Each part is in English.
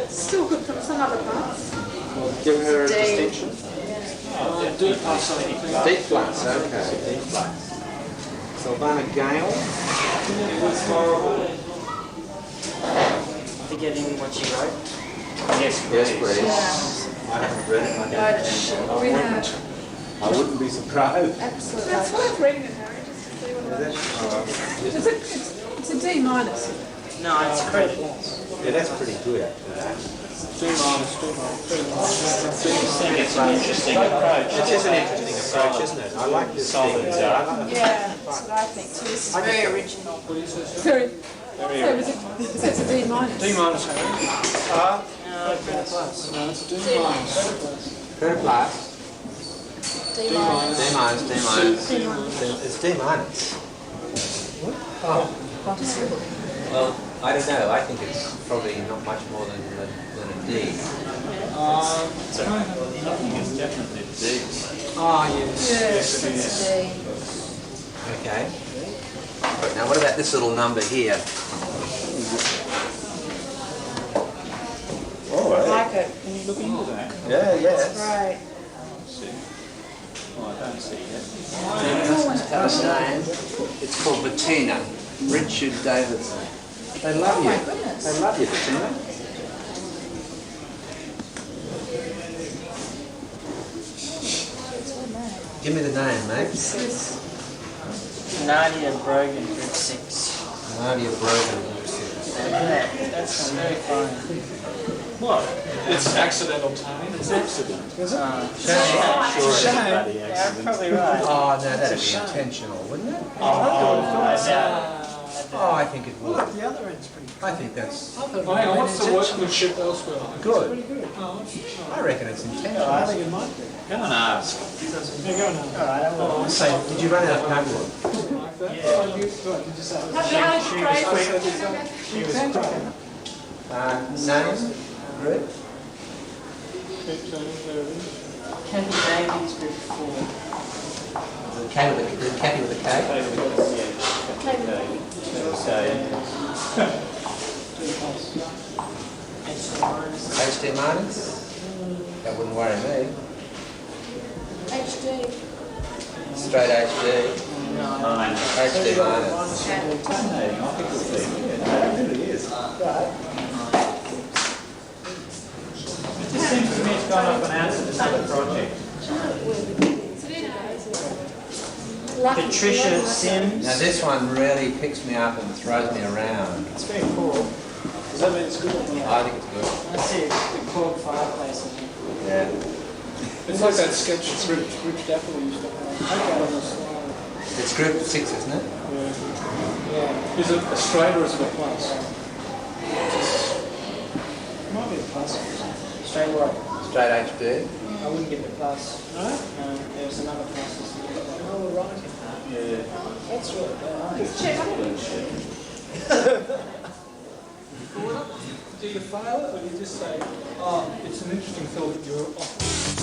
Still good from some other parts. Give her a distinction. D plus, I think. D plus, okay. D plus. Sylvana Gale. Forgetting what she wrote. Yes, please. I haven't read it. I wouldn't be surprised. Absolutely. It's worth reading it, Harry, just to see what it is. It's a D minus. No, it's credit. Yeah, that's pretty good actually. D minus, D minus. I think it's an interesting approach. It is an interesting approach, isn't it? I like this Solid, thing. Yeah, that's what I think too. This is very original. Very. So it's a D minus. D minus, Harry. No, credit plus. No, it's a D minus. Credit plus. D minus. D minus, D minus. D minus. It's D minus. Oh. Well, I don't know. I think it's probably not much more than a D. I think it's definitely a D. Oh, yes. Yes, it's a D. Okay. Now, what about this little number here? Oh, I like it. Can you look into that? Yeah, That's right. Let's see. Oh, I don't see it. Have a name. It's called Bettina. Richard Davidson. They love you. Oh my goodness. They love you, Bettina. Give me the name, mate. Nadia Brogan, group 6. Nadia Brogan. Yeah, that's very fine. What? It's accidental, Tony. It's accident. Is it? Sure, it's a bloody Yeah, accident. probably right. Oh, no, that'd be intentional, wouldn't it? Oh, I think it would. Look, the other end's pretty I think that's Oh, hang on, what's the workmanship elsewhere like? good. Pretty good. Oh, I reckon it's I intentional. think it might be. Go and ask. Yeah, go now. Alright, I will. So, did you run out of paperwork? Like that? Oh, you, what, did you say? She was quick. Name? Group? Kathy Davies, group 4. Kathy with a K? HD minus? That wouldn't worry me. HD. Straight HD. HD minus. Fascinating. I think it's it really is. It just seems to me it's gone up and answered this other project. Patricia Sims. Now this one really picks me up and throws me around. It's very cool. Does that mean it's good? I think it's good. I see the cork fireplace. Yeah. It's like that sketch Rich Dapple used to have. On the slide. It's group 6, isn't it? Yeah. Is it a straight or is it a plus? It might be a plus. Straight what? Straight HD. I wouldn't give it a plus. No? No, there's another plus. Oh, right. Yeah. That's really bad. Do you fail it or do you just say, oh, it's an interesting thought that you're off?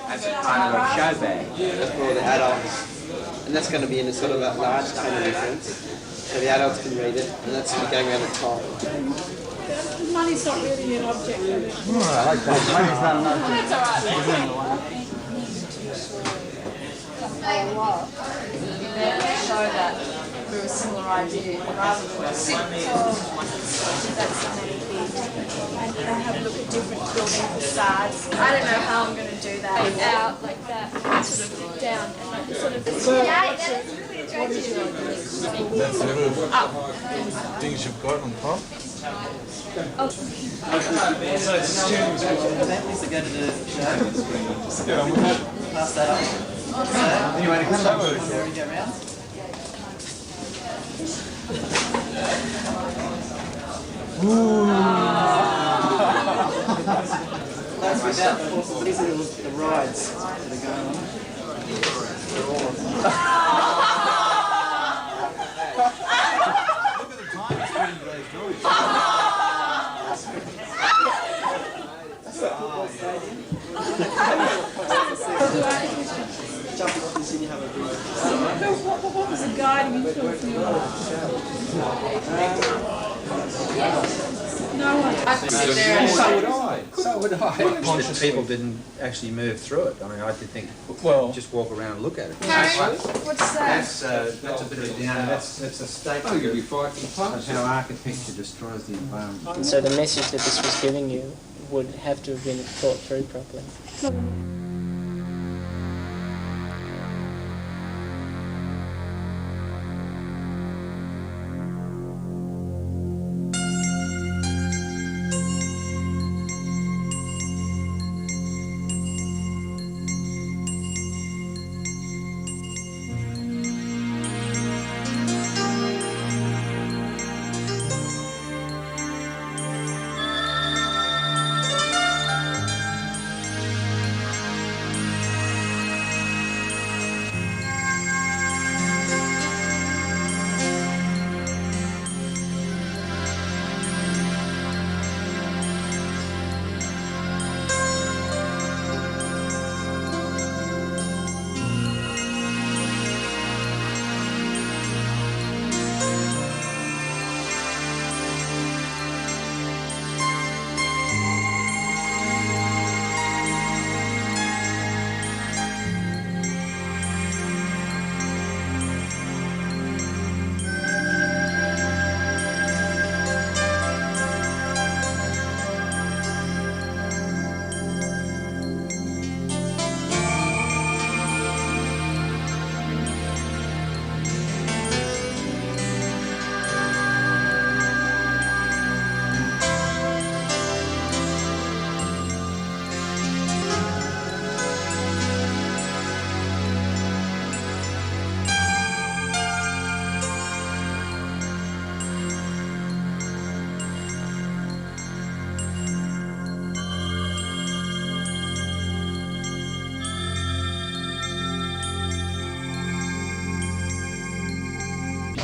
as a kind of a show bag. For all the adults. And that's going to be in a sort of a large tiny print. So the adults can read it, and that's going around the top. Money's not really an object, is it? Oh, I like that. Money's not enough. That's all right then. Show that we're a similar idea rather than sit. That's the main thing. And have a look at different building facades. I don't know how I'm going to do that. Out like that, sort of down, and like sort of. Yeah, that's really attractive. That's the things you've got on top. Pass that up. Anyway, to come over before we get round. That's without these are the rides that are going on. Look at the time between those drawings. Jumping off this and you have a drink. What was the guiding influence in your life? No one. So would I. So would I. Conscious people didn't actually move through it. I mean, I did think, Well, just walk around and look at it. Karen, what's that? That's a bit of down. That's a statement of how architecture destroys the environment. And so the message that this was giving you would have to have been thought through properly.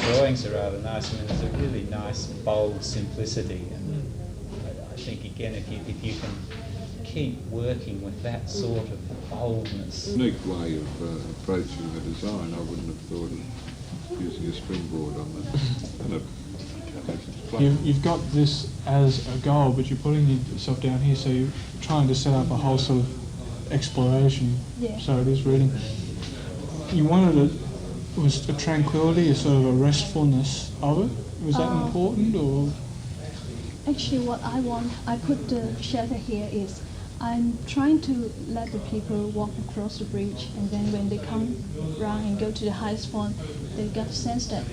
Drawings are rather nice. I mean, there's a really nice, bold simplicity, and I think again, if you can keep working with that sort of boldness. Unique way of approaching the design. I wouldn't have thought of using a springboard on that. You've got this as a goal, but you're putting yourself down here, so you're trying to set up a whole sort of exploration. Yeah. So it is reading. You wanted it was a tranquility, a sort of a restfulness of it. Was that important, or? Actually, what I want, I put the shelter here is, I'm trying to let the people walk across the bridge, and then when they come round and go to the highest point, they get a sense that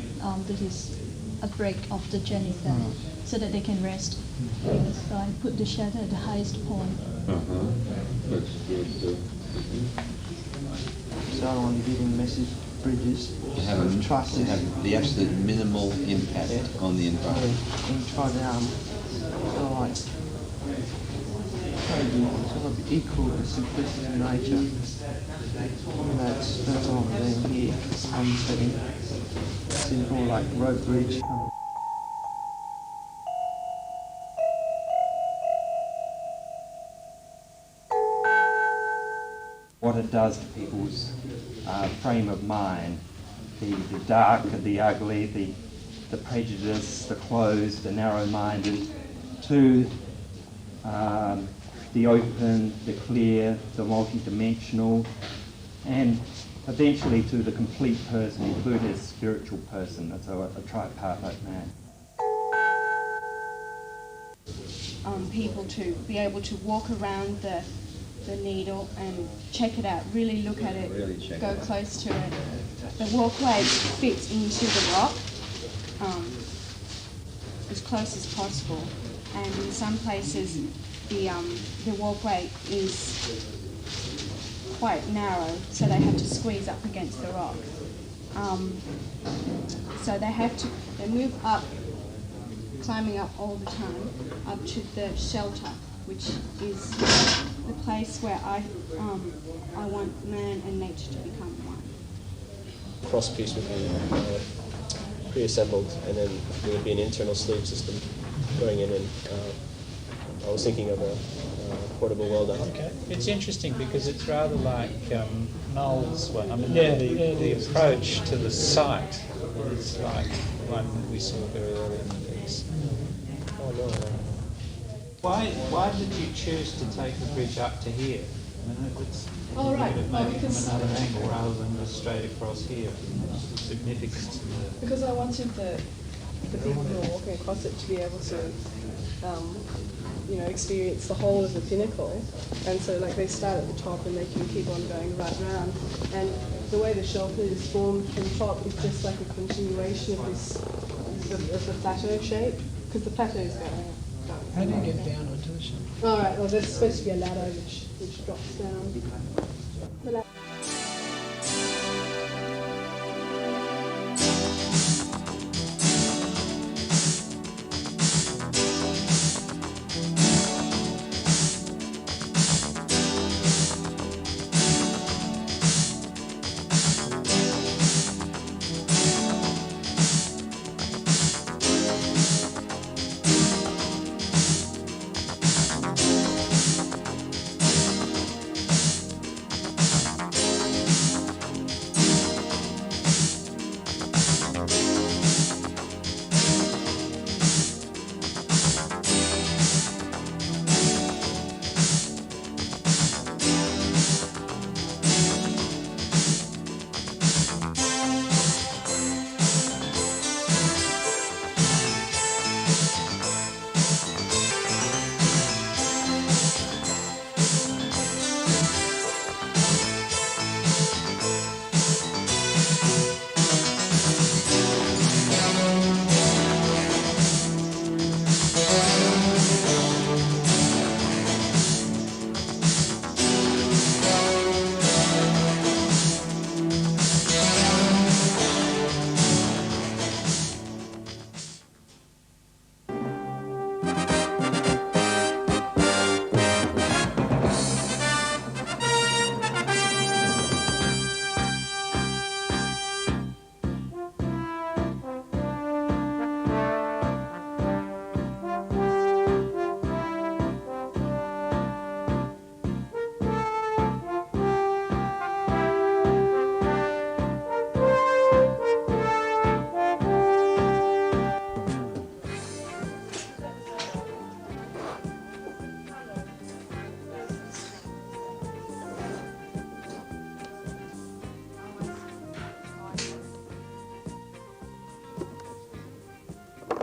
this is a break of the journey, so that they can rest. So I put the shelter at the highest point. That's good. So I want to give them message bridges. Trust to have the absolute minimal impact on the environment. And try to like sort of equal the simplicity of nature. And that's all I'm doing here. I'm setting simple like rope bridge. what it does to people's frame of mind, the dark, the ugly, the prejudice, the closed, the narrow-minded, to the open, the clear, the multi-dimensional, and eventually to the complete person, including a spiritual person, that's a tripartite man. People to be able to walk around the needle and check it out, really look at it, go close to it. The walkway fits into the rock as close as possible, and in some places the walkway is quite narrow, so they have to squeeze up against the rock. So they move up, climbing up all the time, up to the shelter, which is the place where I want man and nature to become one. Cross piece would be pre-assembled, and then there would be an internal sleeve system going in, and I was thinking of a portable welder. Okay, it's interesting because it's rather like Noel's one. I mean, the approach to the site is like one we saw very early in the piece. Oh no. Why did you choose to take the bridge up to here? I mean, it's maybe from another angle rather than just straight across here. What's the significance of that? Because I wanted the people who are walking across it to be able to, experience the whole of the pinnacle. And so, like, they start at the top and they can keep on going right round. And the way the shelter is formed from the top is just like a continuation of this, of the plateau shape, because the plateau is going up. How do you get down onto the shelf? All right. Well, there's supposed to be a ladder which drops down. The ladder.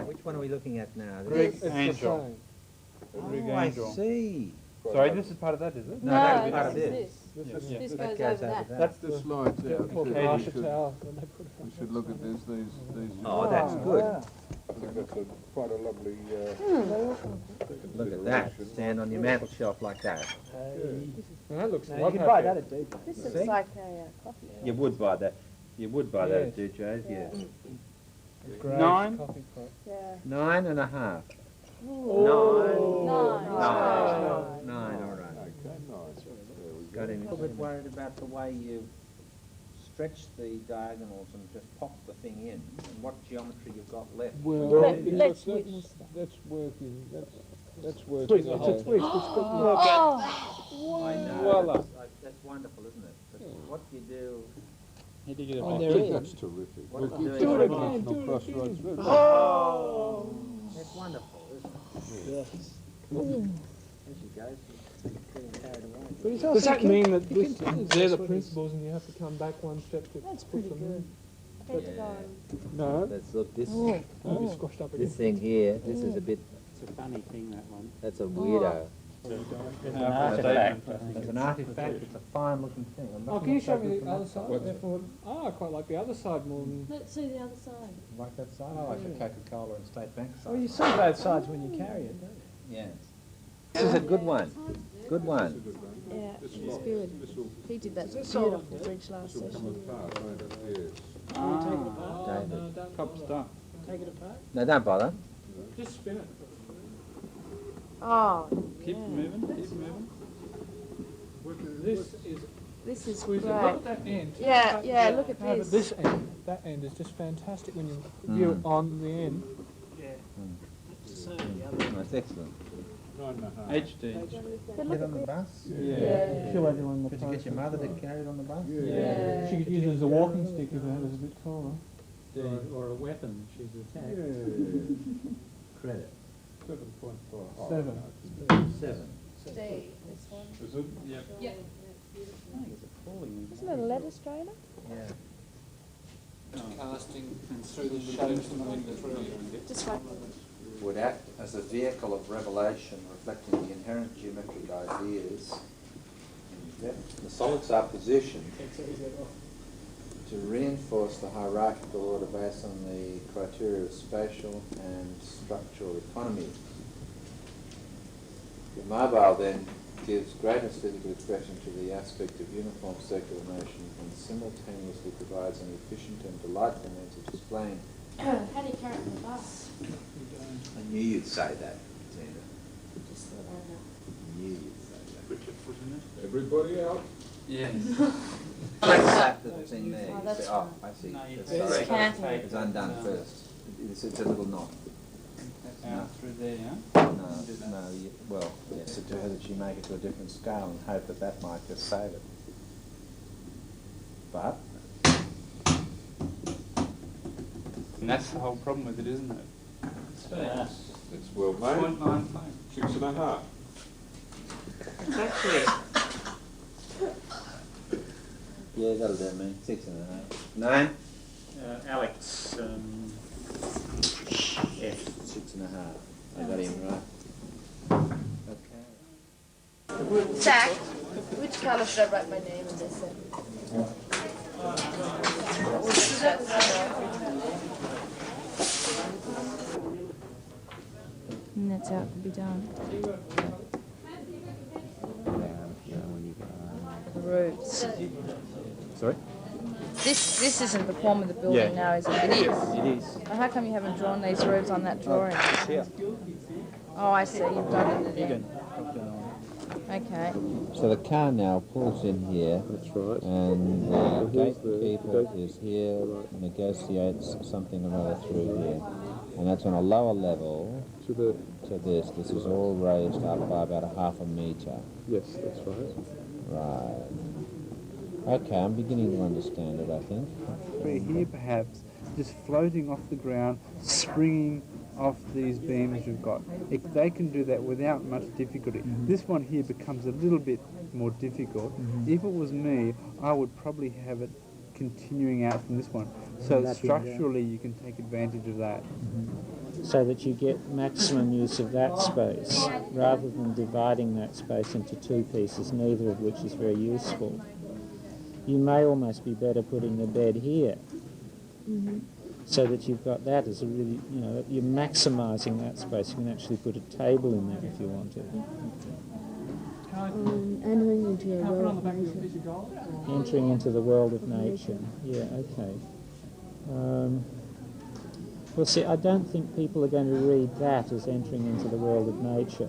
Which one are we looking at now? Rig Angel. Oh, I see. Sorry, this is part of that, is it? No, that's part of this. This That goes goes over over that. That's the slides out. Marshall We should look at these. Oh, that's good. I think that's quite a lovely. Look at that. Stand on your mantel shelf like that. That looks You can buy that at DJ. This See? looks like a coffee. You would buy that. You would buy that at DJ's, yeah. 9? Coffee pot. Yeah. 9.5. Ooh. 9, all right. Got him. A little bit worried about the way you stretch the diagonals and just pop the thing in, and what geometry you've got left. Well, Let's that's working. That's working. Twist, the it's whole- a twist. It's got Oh. I know. Voila. That's wonderful, isn't it? But what do you do? How do you get it On back? their end. That's terrific. What Well, do you it's do? a it again, National do it Crossroads again. Road. Oh! That's wonderful, isn't it? Yes. There she goes. She's getting carried away. Does that mean that continues, they're the that's what it is. principles and you have to come back one step to That's put pretty them good. Yeah. in? No? Let's look, this, It'll be squashed up again. this thing here, this is a bit, It's a funny thing, that one. that's a weirdo. It's an artifact. It's an artifact, it's a fine looking thing. I'm Oh, not can you so show good me from the other that side? Therefore, I quite like the other side more than... Let's see the other side. Like that side, I like the Coca-Cola and State Bank side. Well, you see both sides when you carry it, don't you? Yes. This is a good one. Good one. Yeah, it's good. He did that This'll- beautiful bridge last Come session. apart, won't it? Yes. Can you take it apart? David. No, don't Cop's done. take it apart. No, don't bother. Just spin it. Oh, Keep yeah. moving, keep moving. This is This is squeeze it. great. Look at that end. Yeah, yeah, look at No, but this. this end, that end is just fantastic when you view it on the end. That's excellent. HD. But look at the bus? Yeah. She'll have you on the Did you get your mother to carry it on the bus? Yeah. She could use it as a walking stick if it was a bit taller. Or a weapon she's attacked. Credit. 7.4. 7. 7. Steve, this one. Is it? Yep. Yeah. I think it's appalling. Isn't it a letter strainer? Yeah. Casting and through the shadows from the window through. Just right. Would act as a vehicle of revelation reflecting the inherent geometric ideas in the solids are positioned to reinforce the hierarchical order based on the criteria of spatial and structural economy. The mobile then gives greatest physical expression to the aspect of uniform circular motion and simultaneously provides an efficient and delightful means of displaying. How do you carry it on the bus? I knew you'd say that, Tina. Just thought I'd know. I knew you'd say that. Everybody out? Yes. That's the thing there. Oh, that's Oh, I see. No, you That's take sorry. it can't. It's undone first. It's a little knot. Out through there, yeah? No, well, yes, to do that you make it to a different scale and hope that that might just save it. But And that's the whole problem with it, isn't it? It's well made. 0.95. 6.5. It's actually... yeah, that'll do me. 6.5. 9? Alex, F. 6.5. I got him right. Okay. Zach, which colour should I write my name in this in? And that's how it can be done. The roofs. Sorry? This isn't the form of the building now, is it? It is. It is. Well, how come you haven't drawn these roofs on that drawing? Here. Oh, I see. You've done it Egan. again. Okay. So the car now pulls in here. That's right. And the here's the gatekeeper gate- is here, negotiates something or other through here. And that's on a lower level To the, to this. This is all raised up by about 1/2 metre. yes, that's right. Right. Okay, I'm beginning to understand it, I think. We're here perhaps just floating off the ground, springing off these beams we've got. If they can do that without much difficulty. This one here becomes a little bit more difficult. If it was me, I would probably have it continuing out from this one. So structurally you can take advantage of that. So that you get maximum use of that space, rather than dividing that space into two pieces, neither of which is very useful. You may almost be better putting the bed here, so that you've got that as a really, you know, you're maximising that space. You can actually put a table in there if you want to. Entering into a world of nature. Entering into the world of nature. Yeah, okay. Well, see, I don't think people are going to read that as entering into the world of nature,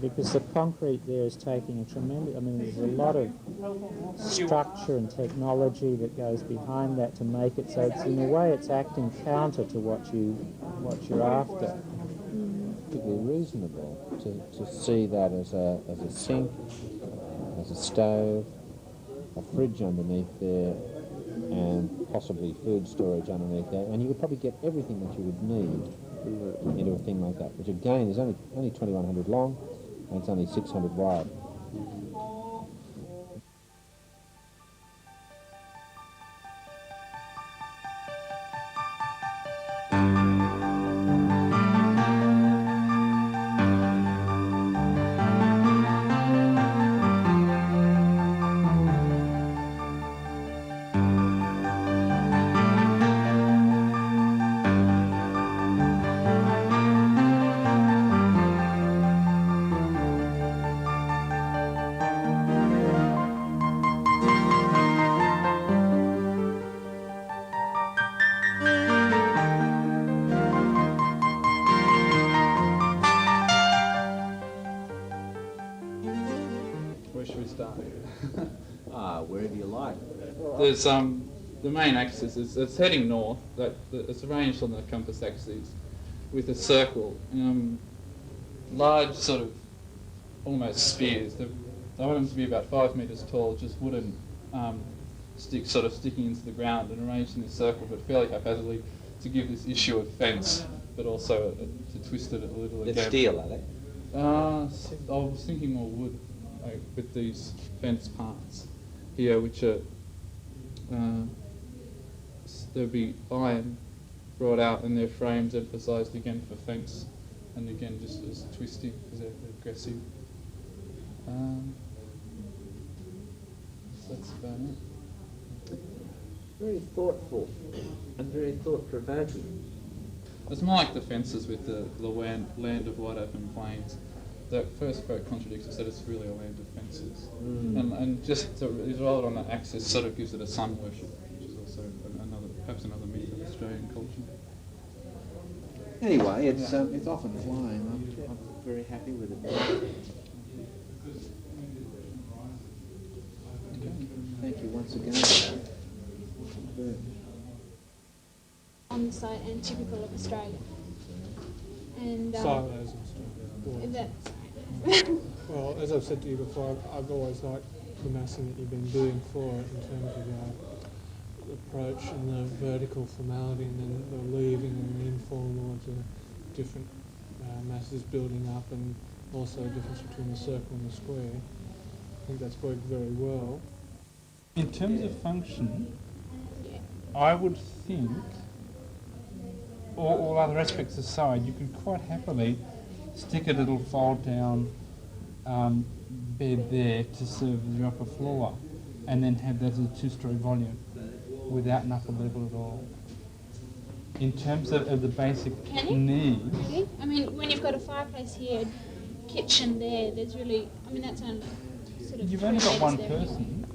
because the concrete there is taking a tremendous, I mean, there's a lot of structure and technology that goes behind that to make it, so it's, in a way it's acting counter to what you're after. Perfectly reasonable to see that as a sink There's a stove, a fridge underneath there, and possibly food storage underneath there, and you would probably get everything that you would need into a thing like that, which again is only 2,100 long, and it's only 600 wide. Where should we start? Wherever you like. There's the main axis is it's heading north. It's arranged on the compass axis with a circle. Large sort of almost spears. They want them to be about 5 metres tall, just wooden sticks sort of sticking into the ground and arranged in a circle, but fairly haphazardly to give this issue of fence, but also to twist it a little again. They're steel, are they? I was thinking more wood, like, with these fence parts here, which are there'll be iron brought out and their frames emphasised again for fence, and again just as twisting because they're aggressive. So that's about it. Very thoughtful and very thought-provoking. It's more like the fences with the land of wide open plains. That first quote contradicts it, said it's really a land of fences. And just to roll it on that axis sort of gives it a sun worship, which is also perhaps another myth of Australian culture. Anyway, it's often flying. I'm very happy with it. Thank you once again. On the site and typical of Australia. And Silos and stuff. that's Well, as I've said to you before, I've always liked the massing that you've been doing for it in terms of the approach and the vertical formality, and then the leaving and the informal of the different masses building up, and also the difference between the circle and the square. I think that's worked very well. In terms of function, I would think, all other aspects aside, you could quite happily stick a little fold-down bed there to serve as your upper floor, and then have that as a two-storey volume without an upper level at all. In terms of the basic need. Really? I mean, when you've got a fireplace here, kitchen there, there's really, I mean, that's only sort of. You've only got one person.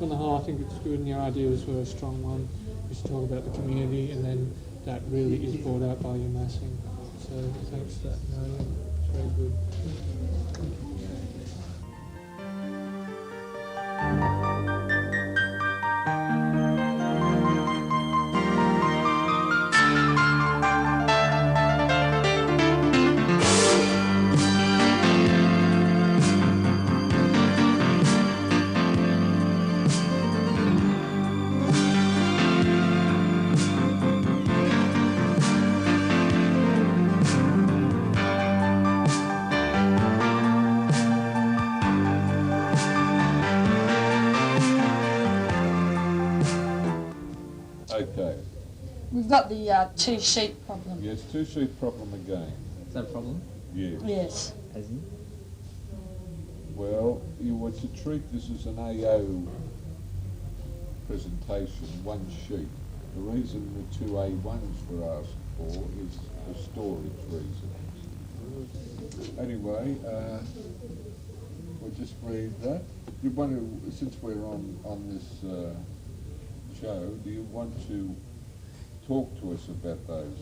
On the whole, I think it's good, and your ideas were a strong one. Just talk about the community, and then that really is brought out by your massing. So thanks for that, Marion. It's very good. Okay. We've got the two-sheet problem. Yes, two-sheet problem again. Is that a problem? Yes. Yes. As in? Well, you were to treat this as an AO presentation, one sheet. The reason the two A1s were asked for is for storage reasons. Anyway, we'll just read that. You want to, since we're on this show, do you want to talk to us about those?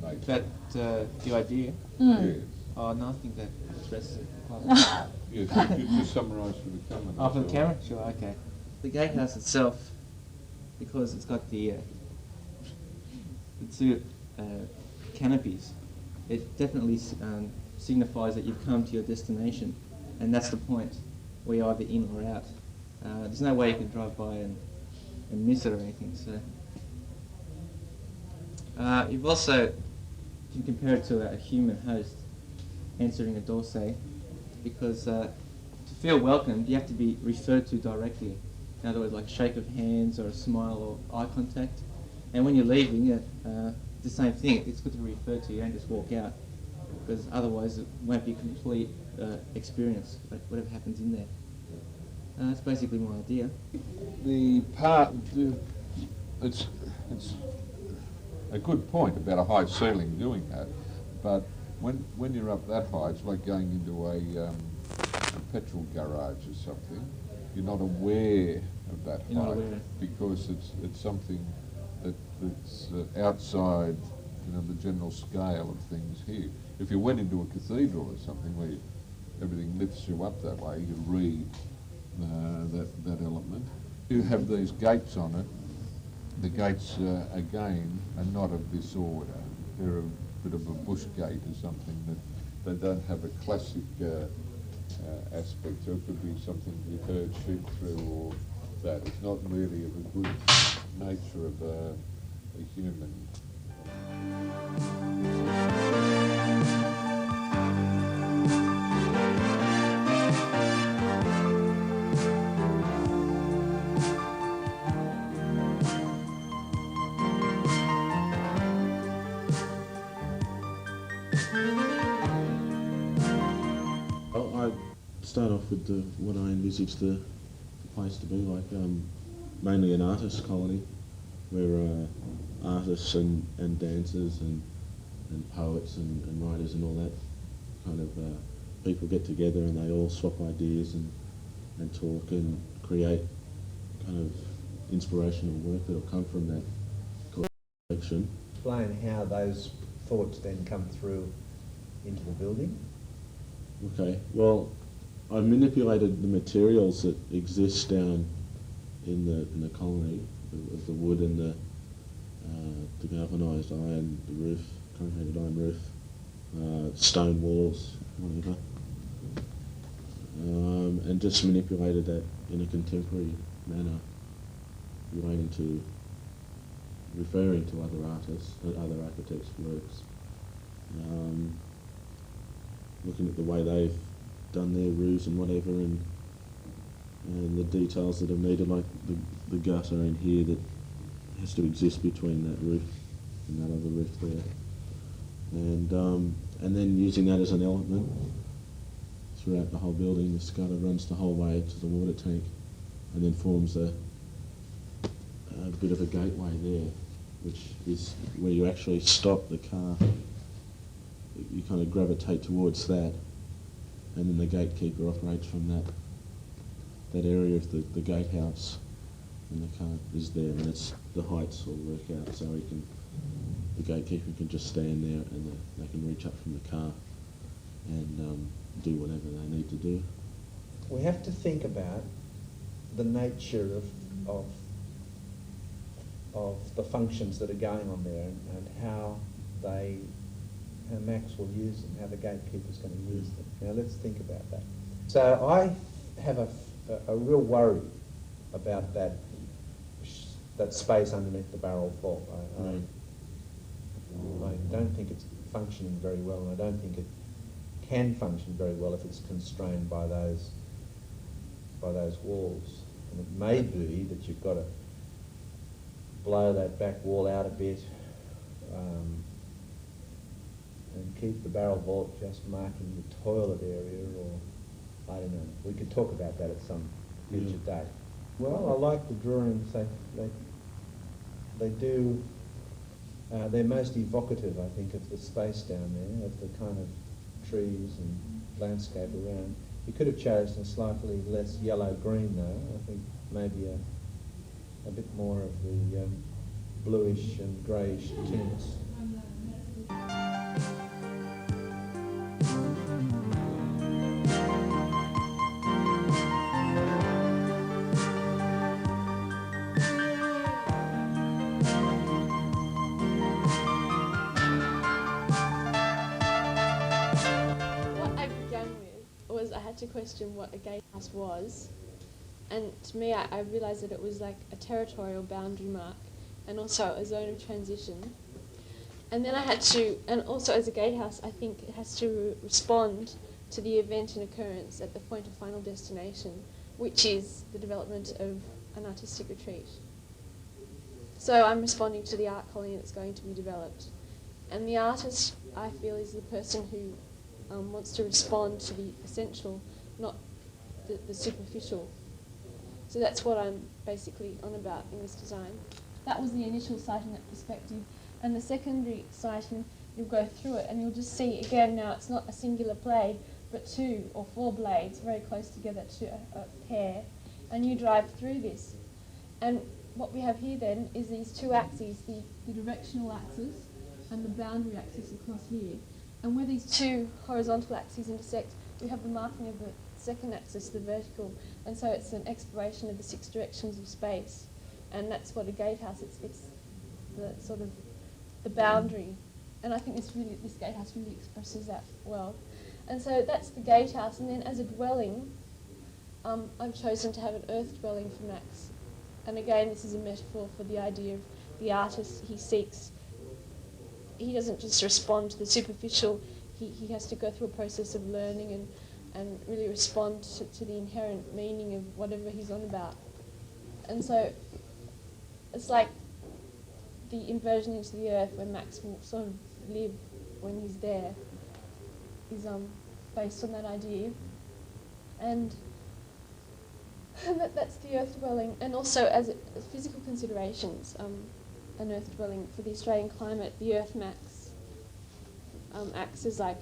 About the idea? Yes. Oh, no, I think that addresses it quite well. Yes, could you just summarise for the camera? Oh, for the camera? Sure, okay. The gatehouse itself, because it's got the two canopies, it definitely signifies that you've come to your destination, and that's the point. where you're either in or out. There's no way you can drive by and miss it or anything. So you've also, you can compare it to a human host answering a door, say, because to feel welcomed, you have to be referred to directly. In other words, like a shake of hands or a smile or eye contact. And when you're leaving, it's the same thing. It's good to be referred to. You don't just walk out, because otherwise it won't be a complete experience, whatever happens in there. That's basically my idea. It's a good point about a high ceiling doing that, but when you're up that high, it's like going into a petrol garage or something. You're not aware of that height because it's something that's outside, the general scale of things here. If you went into a cathedral or something where everything lifts you up that way, you read that element. You have these gates on it. The gates, again, are not of this order. They're a bit of a bush gate or something that they don't have a classic aspect. So it could be something you herd sheep through or that. It's not really of a good nature of a human. Start off with what I envisage the place to be like, mainly an artist colony where artists and dancers and poets and writers and all that kind of people get together and they all swap ideas and talk and create kind of inspirational work that'll come from that collection. Explain how those thoughts then come through into the building. Okay, well, I've manipulated the materials that exist down in the colony of the wood and the galvanised iron, the roof, corrugated iron roof, stone walls, whatever, and just manipulated that in a contemporary manner, referring to other artists, other architects' works, looking at the way they've done their roofs and whatever, and the details that are needed, like the gutter in here that has to exist between that roof and that other roof there, and then using that as an element throughout the whole building. The gutter runs the whole way to the water tank, and then forms a bit of a gateway there, which is where you actually stop the car. You kind of gravitate towards that. And then the gatekeeper operates from that area of the gatehouse, and the car is there, and it's the heights all work out, so the gatekeeper can just stand there, and they can reach up from the car and do whatever they need to do. We have to think about the nature of the functions that are going on there, and how Max will use them, how the gatekeeper's going to use them. Now let's think about that. So I have a real worry about that space underneath the barrel vault. I don't think it's functioning very well, and I don't think it can function very well if it's constrained by those walls. And it may be that you've got to blow that back wall out a bit, and keep the barrel vault just marking the toilet area, or I don't know. We could talk about that at some future date. Well, I like the drawings. They do. They're most evocative, I think, of the space down there, of the kind of trees and landscape around. You could have chosen a slightly less yellow-green, though. I think maybe a bit more of the bluish and greyish tints. was I had to question what a gatehouse was. And to me, I realised that it was like a territorial boundary mark and also a zone of transition. And then I had to, and also as a gatehouse, I think it has to respond to the event and occurrence at the point of final destination, which is the development of an artistic retreat. So I'm responding to the art colony that's going to be developed. And the artist, I feel, is the person who wants to respond to the essential, not the superficial. So that's what I'm basically on about in this design. That was the initial sighting, that perspective. And the secondary sighting, you'll go through it and you'll just see, again, now it's not a singular blade, but 2 or 4 blades very close together to a pair. And you drive through this. And what we have here then is these 2 axes, the directional axis and the boundary axis across here. And where these 2 horizontal axes intersect, we have the marking of the second axis, the vertical. And so it's an exploration of the 6 directions of space. And that's what a gatehouse, it's the sort of the boundary. And I think this gatehouse really expresses that well. And so that's the gatehouse. And then as a dwelling, I've chosen to have an earth dwelling for Max. And again, this is a metaphor for the idea of the artist. He doesn't just respond to the superficial, he has to go through a process of learning and really respond to the inherent meaning of whatever he's on about. And so it's like the inversion into the earth where Max will sort of live when he's there is based on that idea. And that's the earth dwelling. And also as physical considerations, an earth dwelling for the Australian climate, the Earth Max acts as like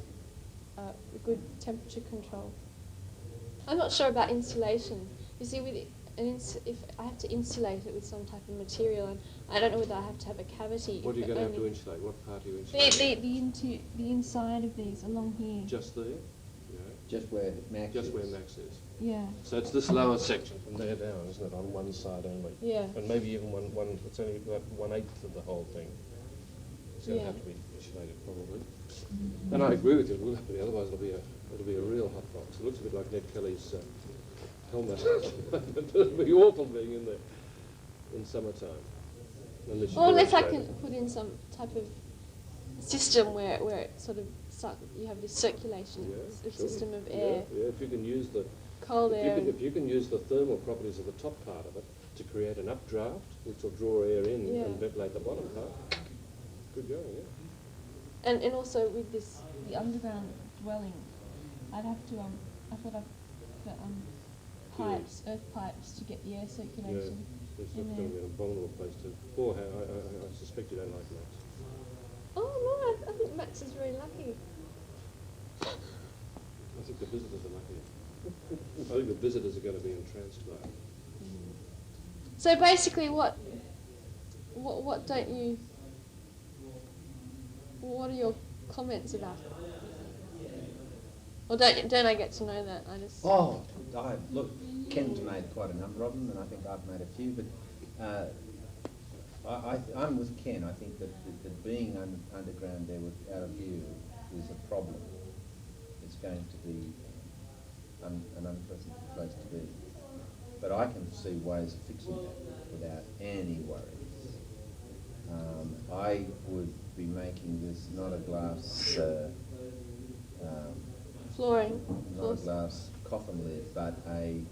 a good temperature control. I'm not sure about insulation. You see, if I have to insulate it with some type of material, and I don't know whether I have to have a cavity. What are you going to have to insulate? What part are you insulating? The inside of these, along here. Just there? Yeah. Just where Max Just is. where Max is. Yeah. So it's this lower section from there down, isn't it, on one side only? Yeah. And maybe even one it's only about 1/8 of the whole thing. It's going to have to be insulated probably. And I agree with you, it will have to be, otherwise it'll be a real hot box. It looks a bit like Ned Kelly's helmet. It'll be awful being in there in summertime. Or unless I can put in some type of system where it sort of you have this circulation system of air. Yeah, if you can use the cold air. If you can use the thermal properties of the top part of it to create an updraft, which will draw air in and ventilate the bottom part, good going, yeah. And also with the underground dwelling, I'd have to I thought I'd put pipes, earth pipes, to get the air circulation. Yeah, it's going to be an abominable place to. I suspect you don't like Max. Oh no, I think Max is very lucky. I think the visitors are lucky. I think the visitors are going to be entranced by it. So basically, what don't you? What are your comments about it? Or don't I get to know that? I just. Oh, look, Ken's made quite a number of them, and I think I've made a few. But I'm with Ken. I think that being underground there out of view is a problem. It's going to be an unpleasant place to be. But I can see ways of fixing that without any worries. I would be making this not a glass flooring, not a glass coffin lid, but a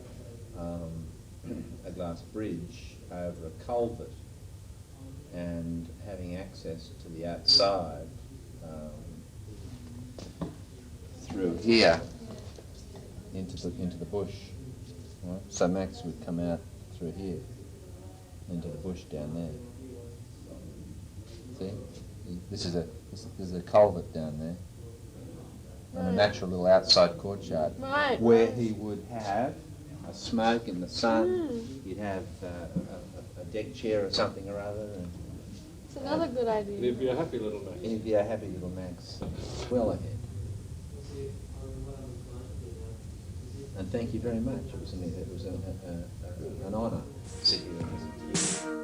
glass bridge over a culvert, and having access to the outside through here into the bush. Right? So Max would come out through here into the bush down there. See, this is a culvert down there, and a natural little outside courtyard, where he would have a smoke in the sun. You'd have a deck chair or something or other. And it's another good idea. He'd be a happy little Max. He'd be a happy little Max. Well ahead. And thank you very much. It was an honour to sit here and listen to you.